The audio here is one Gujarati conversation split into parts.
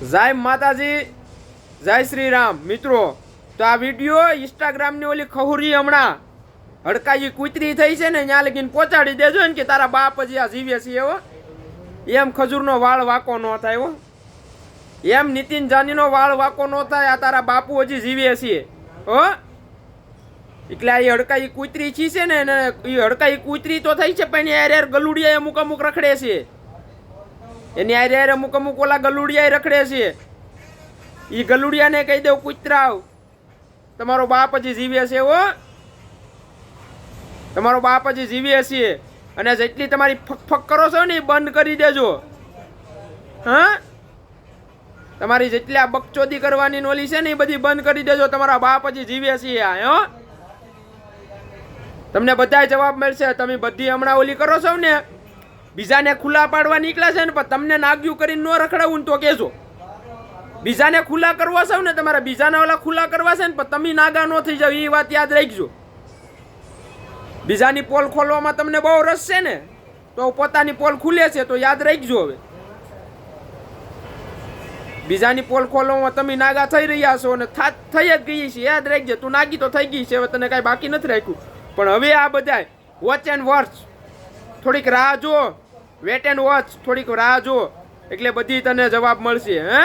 જય માતાજી, જય શ્રી રામ મિત્રો. તો આ વિડીયો ઇન્સ્ટાગ્રામની ઓલી ખહુરી હમણાં હડકાઈ કૂતરી થઈ છે ને ત્યાં લગીને પહોંચાડી દેજો ને કે તારા બાપ હજી આ જીવે છે એવો. એમ ખજૂરનો વાળ વાકો ન થાય હો, એમ નીતિન જાનીનો વાળ વાકો ન થાય. આ તારા બાપુ હજી જીવે છે હો. એટલે આ હડકાઈ કૂતરી છી છે ને એ હડકાઈ કૂતરી તો થઈ છે પણ યાર ગલુડિયા અમુક અમુક રખડે છે. એની યાર અમુક અમુક ઓલા ગલુડિયા રખડે છે. એ ગલુડિયાને કહી દઉં કૂતરાવ તમારો બાપ હજી જીવે છે હો, તમારો બાપ હજી જીવે છે. અને જેટલી તમારી ફક કરો છો ને એ બંધ કરી દેજો. હા, તમારી જેટલી આ બકચોદી કરવાની નોલી છે ને એ બધી બંધ કરી દેજો. તમારા બાપ હજી જીવે છે આ હો. તમને બધાય જવાબ મળશે. તમે બધી હમણાં ઓલી કરો છો ને બીજાને ખુલ્લા પાડવા નીકળ્યા છે ને પણ તમને નાગ્યું કરીને ન રખડાવું તો કહેજો. બીજાને ખુલ્લા કરવા છો ને તમારે બીજાના ઓલા ખુલ્લા કરવા છે ને પણ તમે નાગા ન થઈ જાવ એ વાત યાદ રાખજો. બીજાની પોલ ખોલવામાં તમને બહુ રસ છે ને તો પોતાની પોલ ખુલે છે તો યાદ રાખજો. હવે બીજાની પોલ ખોલવામાં તમે નાગા થઈ રહ્યા છો અને થઈ જ ગઈ છે યાદ રાખજે. તું નાગી તો થઈ ગઈ છે, હવે તને કાંઈ બાકી નથી રાખ્યું. પણ હવે આ બધા વોચ એન્ડ વોચ, થોડીક રાહ જો, વેટ એન્ડ વોચ, થોડીક રાહ જો એટલે બધી તને જવાબ મળશે. હે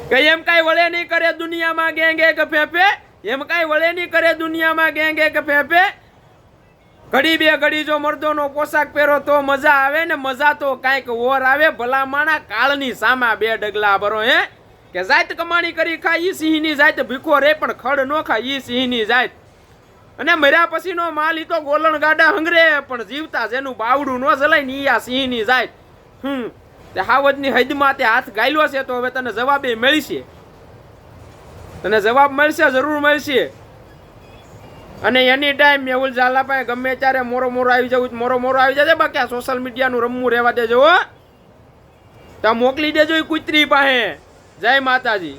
કઈ એમ કાંઈ વળે નહીં કરે દુનિયામાં ગેંગે કે ફેફે, એમ કાંઈ વળે નહીં કરે દુનિયામાં ગેંગે કે ફેફે. ઘડી બે ઘડી જો મર્દોનો પોશાક પહેરો તો મજા આવે ને મજા તો કાંઈક ઓર આવે. ભલા માણા કાળની સામા બે ડગલા ભરો. હે કે જાત કમાણી કરી ખાય ઈ સિંહની જાત, ભીખો રે પણ ખડ નો ખાય ઈ સિંહની જાત. અને મર્યા પછીનો માલ ઈ તો ગોલણ ગાડા હંગરે પણ જીવતા જેનું બાવડું ન જલાય ને ઈ આ સિંહની જાત. તે હાવજની હદમાં તે હાથ ગાયલો છે તો હવે તને જવાબ એ મળશે. તને જવાબ મળશે, જરૂર મળશે. અને એની ટાઈમ મેહુલ ઝાલા પાસે ગમે ત્યારે મોરો મોરો આવી જવું, મોરો મોરો આવી જશે. બાકી આ સોશિયલ મીડિયાનું રમવું રહેવા દેજો હો. તો મોકલી દેજો એ કૂતરી પાસે. જય માતાજી.